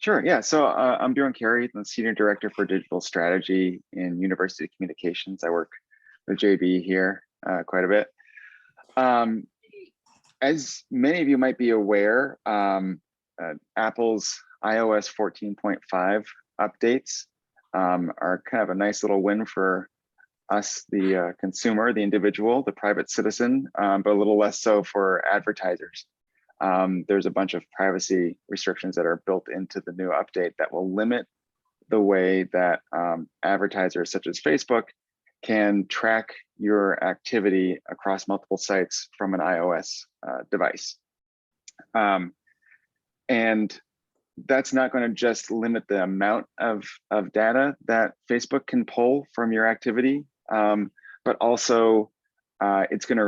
Sure. Yeah. So I'm Bjorn Carey, the Senior Director for Digital Strategy in University Communications. I work with JB here quite a bit. As many of you might be aware, Apple's iOS 14.5 updates are kind of a nice little win for us, the consumer, the individual, the private citizen, but a little less so for advertisers. There's a bunch of privacy restrictions that are built into the new update that will limit the way that advertisers such as Facebook can track your activity across multiple sites from an iOS device. And that's not going to just limit the amount of data that Facebook can pull from your activity, but also it's going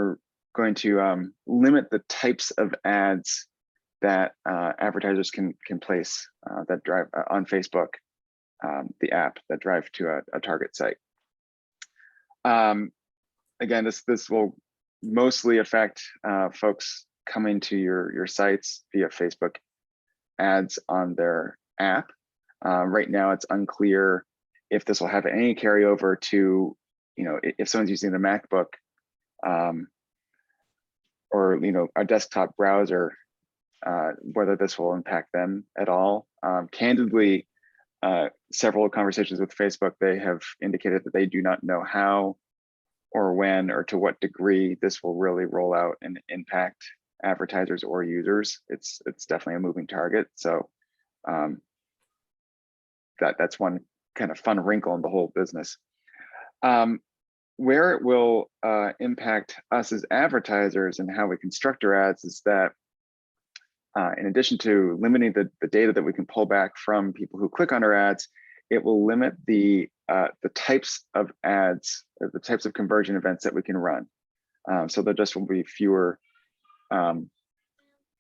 to limit the types of ads that advertisers can place that drive on Facebook, the app that drive to a target site. Again, this will mostly affect folks coming to your sites via Facebook ads on their app. Right now, it's unclear if this will have any carryover to, if someone's using the MacBook or a desktop browser, whether this will impact them at all. Candidly, several conversations with Facebook, they have indicated that they do not know how or when or to what degree this will really roll out and impact advertisers or users. It's definitely a moving target. So that's one kind of fun wrinkle in the whole business. Where it will impact us as advertisers and how we construct our ads is that in addition to limiting the data that we can pull back from people who click on our ads, it will limit the types of ads, or the types of conversion events that we can run. So there just will be fewer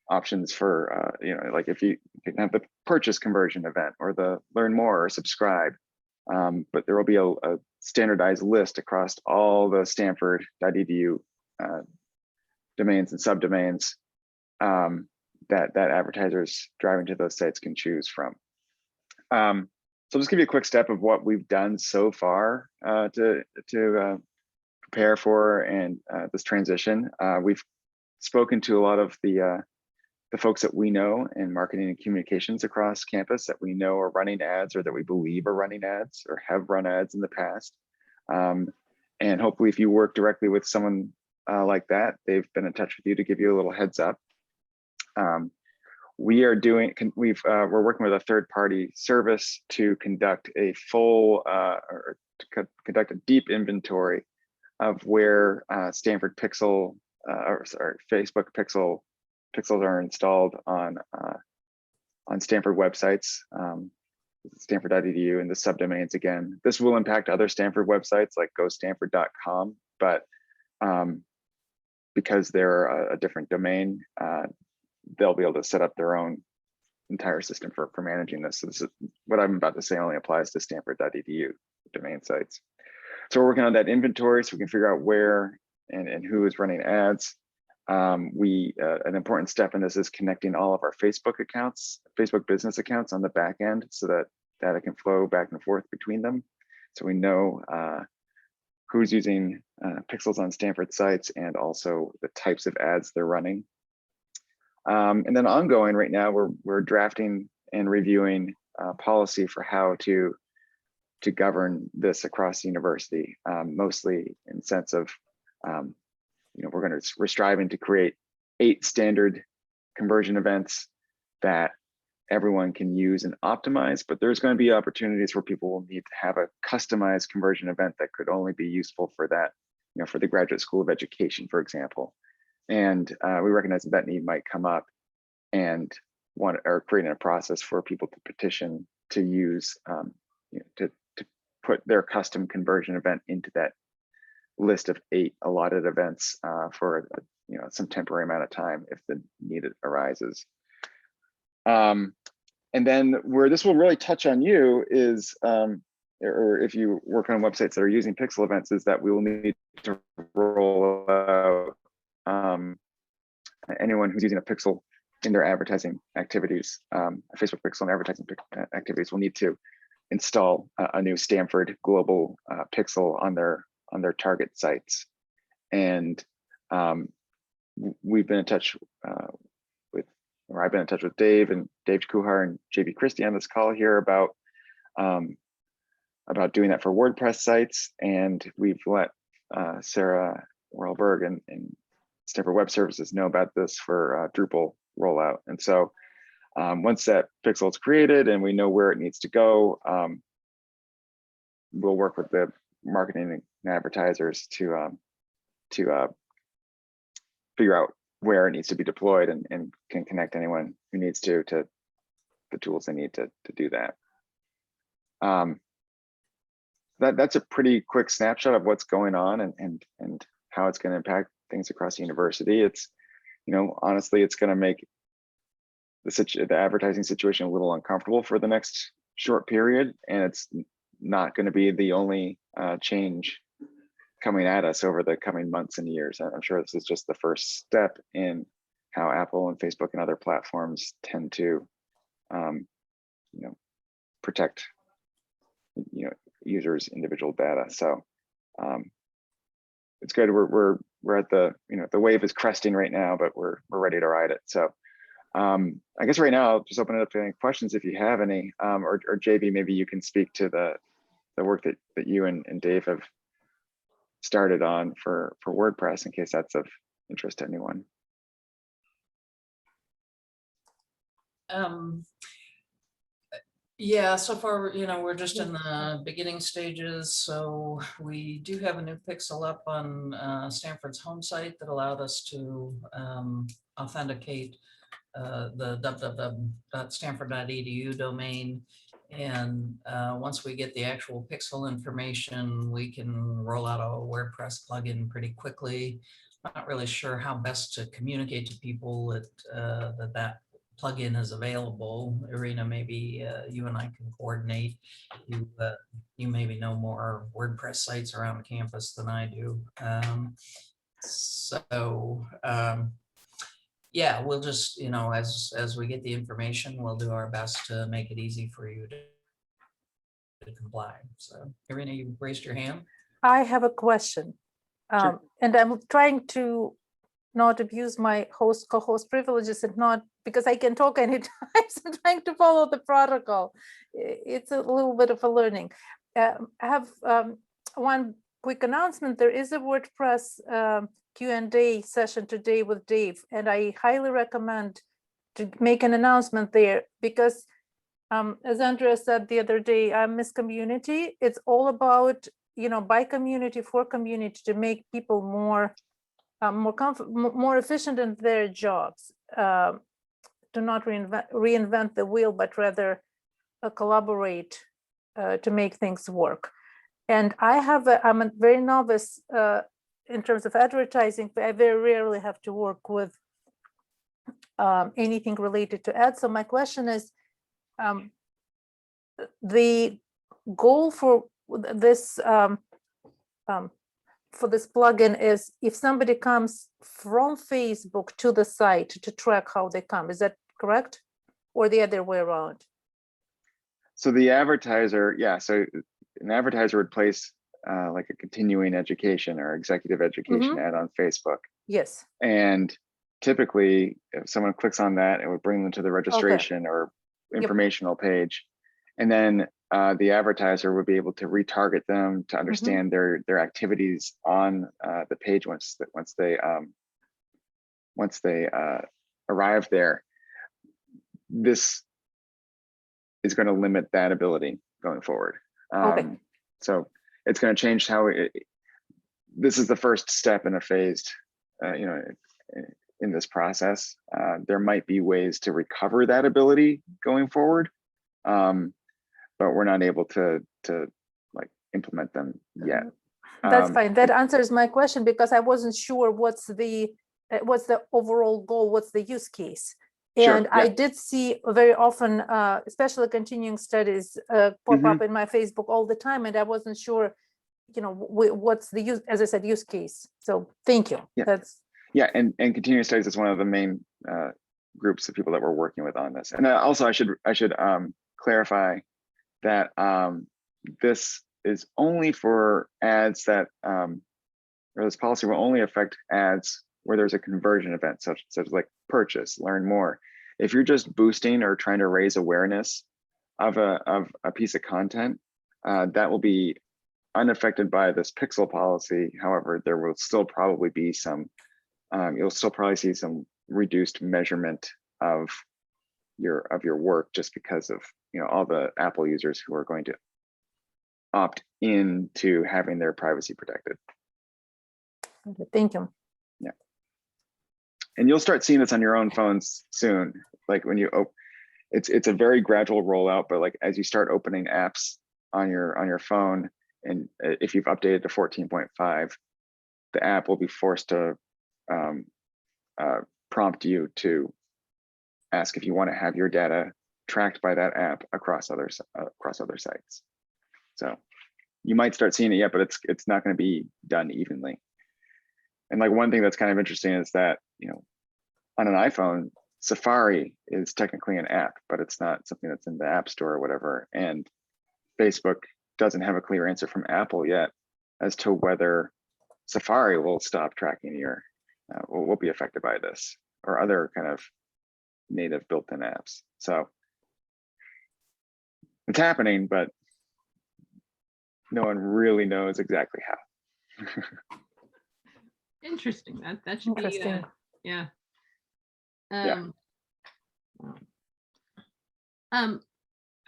options for, like if you can have the purchase conversion event or the learn more or subscribe, but there will be a standardized list across all the stanford.edu domains and subdomains that advertisers driving to those sites can choose from. So just give you a quick step of what we've done so far to prepare for and this transition. We've spoken to a lot of the folks that we know in marketing and communications across campus that we know are running ads or that we believe are running ads or have run ads in the past. And hopefully if you work directly with someone like that, they've been in touch with you to give you a little heads up. We're working with a third-party service to conduct a full or to conduct a deep inventory of where Stanford Pixel, Facebook Pixels are installed on Stanford websites, stanford.edu and the subdomains. Again, this will impact other Stanford websites like gostanford.com, but because they're a different domain, they'll be able to set up their own entire system for managing this. So this is what I'm about to say only applies to stanford.edu domain sites. So we're working on that inventory so we can figure out where and who is running ads. An important step in this is connecting all of our Facebook accounts, Facebook business accounts on the back end so that data can flow back and forth between them. So we know who's using pixels on Stanford sites and also the types of ads they're running. And then ongoing right now, we're drafting and reviewing policy for how to govern this across the university, mostly in the sense of, we're striving to create 8 standard conversion events that everyone can use and optimize, but there's going to be opportunities where people will need to have a customized conversion event that could only be useful for that, for the Graduate School of Education, for example. And we recognize that need might come up, and creating a process for people to petition to use to put their custom conversion event into that list of 8 allotted events for some temporary amount of time if the need arises. And then where this will really touch on you is, or if you work on websites that are using pixel events, is that we will need to roll out anyone who's using a pixel in their advertising activities, Facebook Pixel and advertising activities will need to install a new Stanford global pixel on their target sites. And we've been in touch or I've been in touch with Dave Kuhar and JB Christie on this call here about doing that for WordPress sites. And we've let Sarah Werlberg and Stanford Web Services know about this for Drupal rollout. And so once that pixel is created and we know where it needs to go, we'll work with the marketing and advertisers to figure out where it needs to be deployed and can connect anyone who needs to the tools they need to do that. That's a pretty quick snapshot of what's going on and how it's going to impact things across the university. It's, honestly, it's going to make the advertising situation a little uncomfortable for the next short period, and it's not going to be the only change coming at us over the coming months and years. I'm sure this is just the first step in how Apple and Facebook and other platforms tend to, protect, users' individual data. So it's good. We're at the the wave is cresting right now, but we're ready to ride it. So I guess right now I'll just open it up to any questions if you have any, or JB, maybe you can speak to the work that you and Dave have started on for WordPress, in case that's of interest to anyone. Yeah, so far, we're just in the beginning stages. So we do have a new pixel up on Stanford's home site that allowed us to authenticate the www.stanford.edu domain. And once we get the actual pixel information, we can roll out a WordPress plugin pretty quickly. I'm not really sure how best to communicate to people that plugin is available. Irina, maybe you and I can coordinate. You maybe know more WordPress sites around campus than I do. Yeah, we'll just, as we get the information, we'll do our best to make it easy for you to comply. So Irina, you raised your hand. I have a question. Sure. And I'm trying to not abuse my co-host privileges, and not because I can talk anytime. So I'm trying to follow the protocol. It's a little bit of a learning. I have one quick announcement. There is a WordPress Q&A session today with Dave, and I highly recommend to make an announcement there, because as Andrea said the other day, I'm Miss Community. It's all about, by community, for community, to make people more efficient in their jobs, to not reinvent the wheel, but rather collaborate to make things work. And I'm a very novice in terms of advertising, but I very rarely have to work with anything related to ads. So my question is, the goal for this plugin is, if somebody comes from Facebook to the site, to track how they come. Is that correct? Or the other way around? So the advertiser, so an advertiser would place like a continuing education or executive education ad on Facebook. Yes. And typically, if someone clicks on that, it would bring them to the registration or informational page. And then the advertiser would be able to retarget them to understand their activities on the page once they arrive there. This is going to limit that ability going forward. So it's going to change how this is the first step in a phased, in this process. There might be ways to recover that ability going forward, but we're not able to like implement them yet. That's fine. That answers my question, because I wasn't sure what's the overall goal, what's the use case. And I did see very often, especially continuing studies pop up in my Facebook all the time, and I wasn't sure, what's the use, as I said, use case. So thank you. And continuing studies is one of the main groups of people that we're working with on this. And also I should clarify that this is only for ads that, or this policy will only affect ads where there's a conversion event, such as like purchase, learn more. If you're just boosting or trying to raise awareness of a piece of content, that will be unaffected by this pixel policy. However, there will still probably be some, you'll still probably see some reduced measurement of your work, just because of, you know, all the Apple users who are going to opt into having their privacy protected. Okay, thank you. Yeah. And you'll start seeing this on your own phones soon. Like when you open, it's a very gradual rollout, but like as you start opening apps on your phone, and if you've updated to 14.5, the app will be forced to prompt you to ask if you want to have your data tracked by that app across other sites. So you might start seeing it yet, but it's not going to be done evenly. And like one thing that's kind of interesting is that, you know, on an iPhone, Safari is technically an app, but it's not something that's in the App Store or whatever. And Facebook doesn't have a clear answer from Apple yet as to whether Safari will stop tracking your, will be affected by this, or other kind of native built-in apps. So it's happening, but no one really knows exactly how. Interesting. That should be Interesting. yeah. Yeah.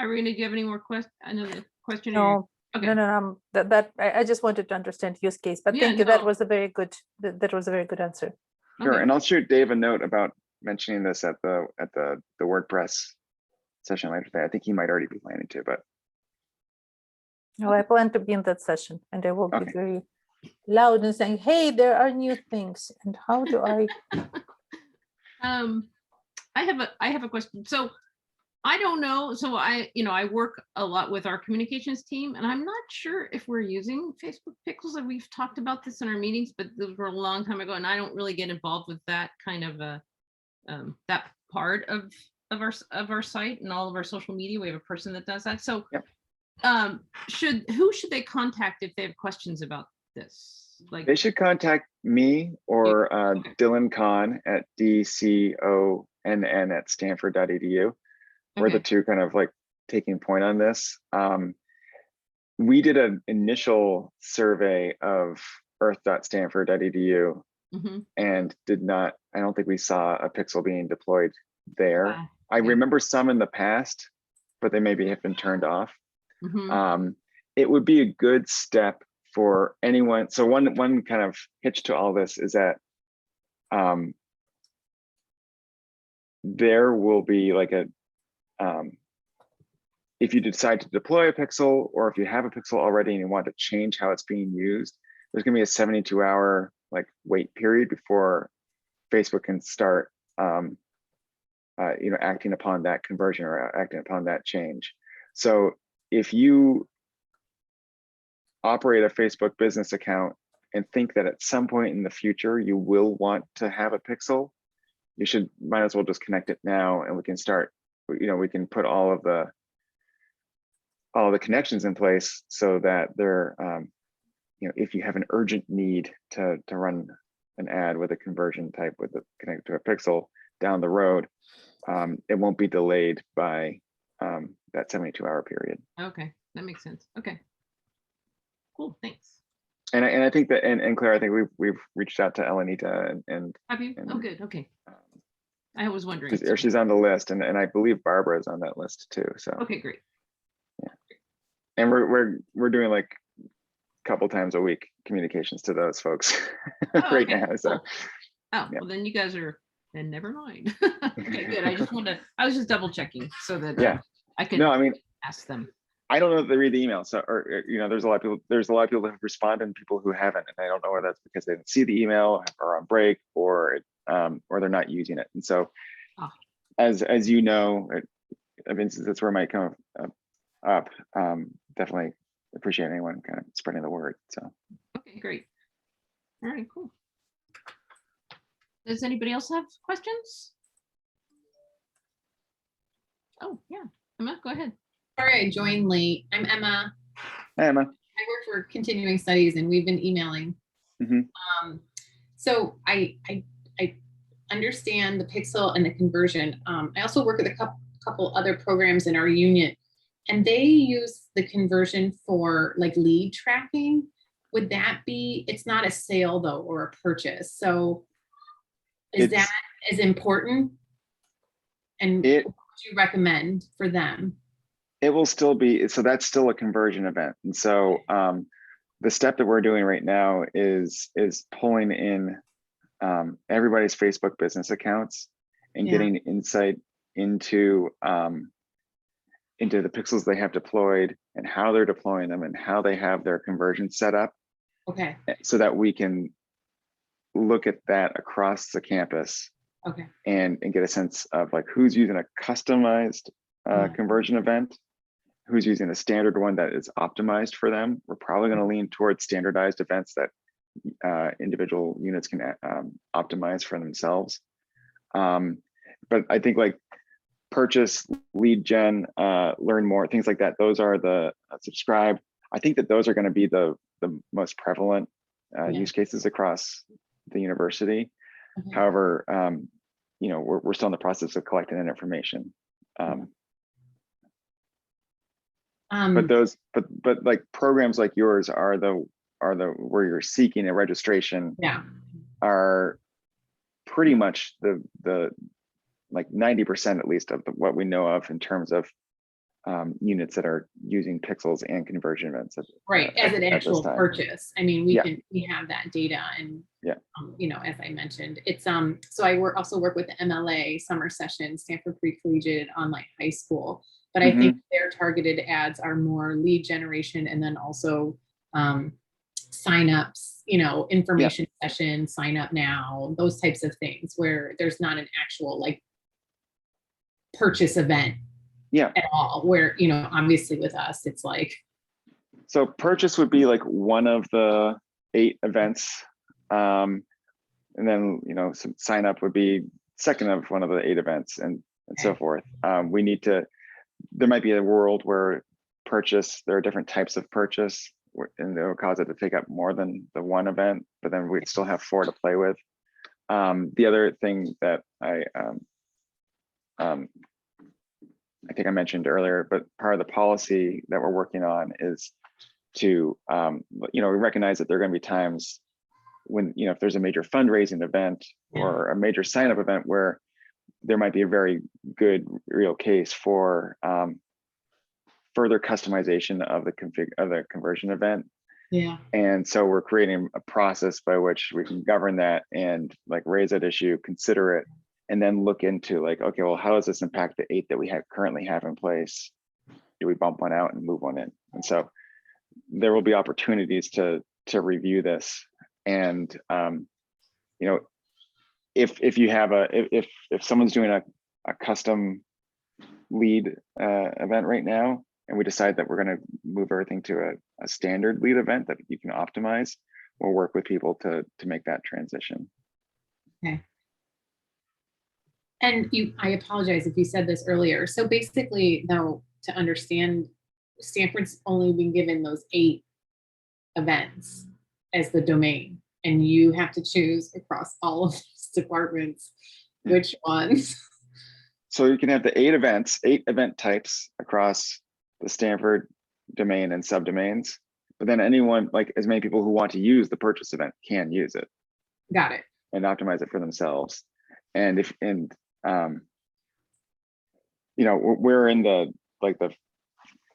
Irina, do you have any more questions? Another question? No, Okay. no, I just wanted to understand use case, but Yeah, thank you. That no. was a very good, that was a very good answer. Sure, Okay. and I'll shoot Dave a note about mentioning this at the WordPress session later today. I think he might already be planning to, but No, I plan to be in that session, and I will be Okay. very loud and saying, hey, there are new things. And how do I? I have a question. So I don't know. So I work a lot with our communications team, and I'm not sure if we're using Facebook Pixels, and we've talked about this in our meetings, but those were a long time ago, and I don't really get involved with that kind of that part of our site and all of our social media. We have a person that does that. So Yep. who should they contact if they have questions about this? Like, they should contact me or Dylan Kahn at DCONN@stanford.edu. We're the okay. two kind of like taking point on this. We did an initial survey of earth.stanford.edu Mhm. and I don't think we saw a pixel being deployed there. Wow. I Okay. remember some in the past, but they maybe have been turned off. Mhm. It would be a good step for anyone. So one kind of hitch to all this is that there will be like if you decide to deploy a pixel, or if you have a pixel already and you want to change how it's being used, there's going to be a 72-hour like wait period before Facebook can start acting upon that conversion or acting upon that change. So if you operate a Facebook business account and think that at some point in the future you will want to have a pixel, you might as well just connect it now, and we can start, we can put all of the connections in place so that they're, if you have an urgent need to run an ad with a conversion type connected to a pixel down the road, it won't be delayed by that 72-hour period. Okay, that makes sense. Okay. Cool, thanks. And I think that, and Claire, I think we've reached out to Elenita and Have you? and, Oh, good. Okay. I was wondering. she's on the list, and I believe Barbara is on that list too. So Okay, great. and we're doing like a couple times a week communications to those folks Oh, right okay, now. So cool. Oh, yeah. well, then you guys are, then never mind. Okay, good. I was just double checking so that Yeah. I can No, I mean, ask them. I don't know if they read the email. So, or there's a lot of people who have responded and people who haven't, and I don't know whether that's because they didn't see the email or on break, or they're not using it. And so, as you know, I mean, that's where it might come up. Definitely appreciate anyone kind of spreading the word. So, Okay, great. All right, cool. Does anybody else have questions? Oh, yeah. Emma, go ahead. Sorry, I joined late. I'm Emma. Hey, Emma. I work for continuing studies and we've been emailing. Mhm. So I understand the pixel and the conversion. I also work with a couple other programs in our union and they use the conversion for like lead tracking. Would that be, it's not a sale though, or a purchase. So is It's- that as important? And It what would you recommend for them? it will still be, so that's still a conversion event. And so the step that we're doing right now is pulling in everybody's Facebook business accounts and Yeah. getting insight into the pixels they have deployed and how they're deploying them and how they have their conversion set up, Okay, so that we can look at that across the campus okay, and get a sense of like who's using a customized Yeah. conversion event, who's using a standard one that is optimized for them. We're probably going to lean towards standardized events that individual units can optimize for themselves. But I think like purchase, lead gen, learn more, things like that. Those are the subscribe. I think that those are going to be the most prevalent Yeah. use cases across the university. okay. However, we're still in the process of collecting that information. But like programs like yours are the where you're seeking a registration Yeah, are pretty much the like 90% at least of what we know of in terms of units that are using pixels and conversion events. right, as an at this actual time. purchase. I mean, Yeah. we have that data and, Yeah. As I mentioned, it's, so I also work with the MLA summer session, Stanford Pre-Collegiate Online High School. But I think their targeted ads are more lead generation and then also signups, information session, sign up now, those types of things where there's not an actual like purchase event Yeah. at all, where, obviously with us, it's like, So purchase would be like one of the 8 events. And then, some sign up would be second of one of the 8 events and so forth. There might be a world where there are different types of purchase and it will cause it to take up more than the one event, but then we'd still have 4 to play with. The other thing that I think I mentioned earlier, but part of the policy that we're working on is to, we recognize that there are going to be times when, if there's a major fundraising event or a major sign up event where there might be a very good real case for further customization of the conversion event. yeah, And so we're creating a process by which we can govern that and like raise that issue, consider it, and then look into like, okay, well, how does this impact the 8 that we currently have in place? Do we bump one out and move one in? And so there will be opportunities to review this. And if you have if someone's doing a custom lead event right now, and we decide that we're going to move everything to a standard lead event that you can optimize, we'll work with people to make that transition. okay. And I apologize if you said this earlier. So basically, though, to understand, Stanford's only been given those 8 events as the domain, and you have to choose across all of these departments which ones. So you can have the 8 event types across the Stanford domain and subdomains, but then anyone, like as many people who want to use the purchase event can use it Got it. and optimize it for themselves. And we're in the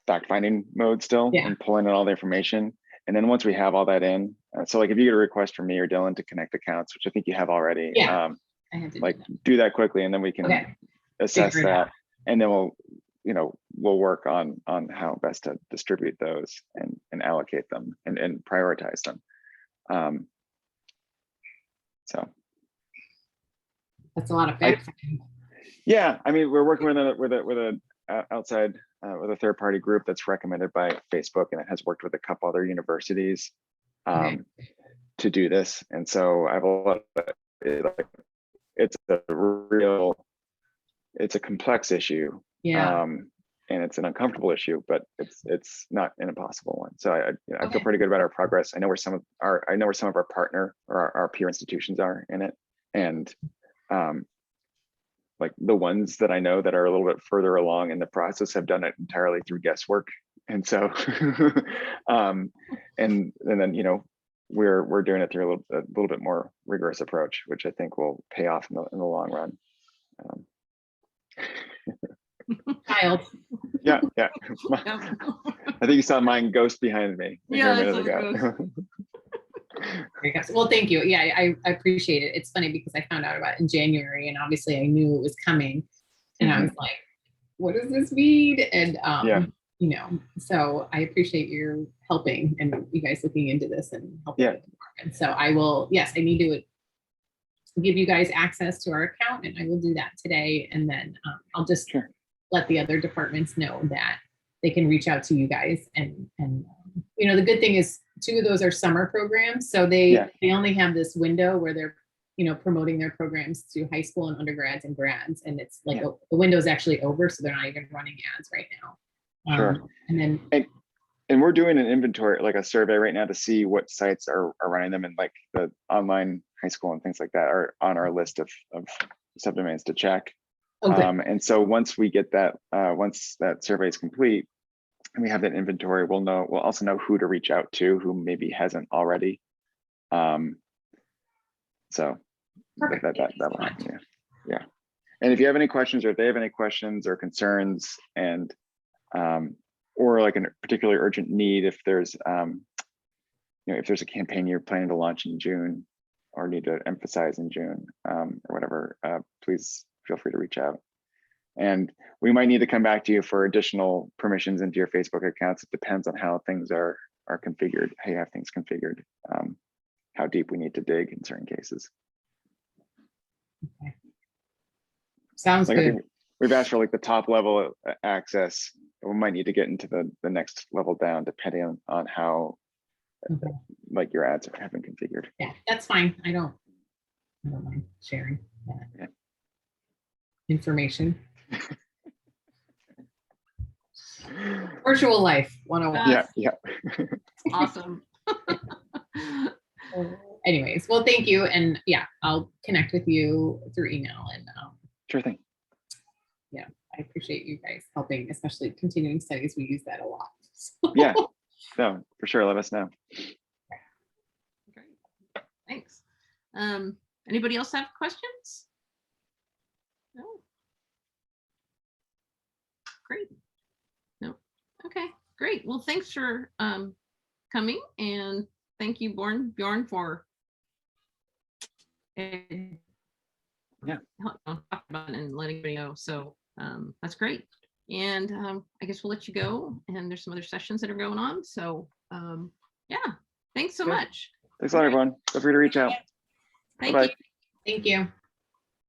fact finding mode still and pulling in all the information. And then once we have all that in, so like if you get a request from me or Dylan to connect accounts, which I think you have already, Yeah. I had to do that quickly, and then we can assess Figure it out. that, and then we'll work on how best to distribute those and allocate them and prioritize them. So That's a lot of fact finding. yeah, I mean, we're working with a outside with a third party group that's recommended by Facebook, and it has worked with a couple other universities to do this. And so I have a lot of, it's a complex issue Yeah. And it's an uncomfortable issue, but it's not an impossible one. So I feel Okay. pretty good about our progress. I know where some of our partner or our peer institutions are in it. And like the ones that I know that are a little bit further along in the process have done it entirely through guesswork. And so, and then, we're doing it through a little bit more rigorous approach, which I think will pay off in the long run. Child. Yeah. Yep. I think you saw mine ghost behind me a Yeah, I minute saw the ago. Very good. Well, thank you. Yeah, I appreciate it. It's funny because I found out about it in January, and obviously I knew it was coming, and I was like, "What does this mean?" And Yeah. so I appreciate your helping and you guys looking into this and helping. Yeah. with the department. So I will. Yes, I need to give you guys access to our account, and I will do that today. And then I'll just Sure. let the other departments know that they can reach out to you guys. And the good thing is 2 of those are summer programs, so they only have this window where they're promoting their programs to high school and undergrads and grads, and it's like the window's actually over, so they're not even running ads right now. Sure. And then And we're doing an inventory, like a survey right now to see what sites are running them, and like the online high school and things like that are on our list of subdomains to check. And so once we get that, once that survey is complete and we have that inventory, we'll also know who to reach out to who maybe hasn't already. So Perfect. that'll happen. Yeah. And if you have any questions, or if they have any questions or concerns, and or like a particularly urgent need, if there's if there's a campaign you're planning to launch in June or need to emphasize in June, or whatever, please feel free to reach out. And we might need to come back to you for additional permissions into your Facebook accounts. It depends on how things are configured, how you have things configured, how deep we need to dig in certain cases. Okay. Sounds Like, I good. think we've asked for like the top level access. We might need to get into the next level down, depending on how Okay. like your ads have been configured. Yeah, that's fine. I don't mind sharing that information. Virtual life 101. Yeah. Awesome. Anyways, well, thank you. And yeah, I'll connect with you through email. And Sure thing. I appreciate you guys helping, especially continuing studies. We use that a lot. Yeah, no, for sure. Let us know. Great. Thanks. Anybody else have questions? No. Great. No. Okay, great. Well, thanks for coming, and thank you, Bjorn, for talking about it and letting me know. So that's great. And I guess we'll let you go. And there's some other sessions that are going on. So yeah, thanks so Good. much. Thanks a lot, everyone. Feel free to reach out. Thank Bye-bye. you. Thank you.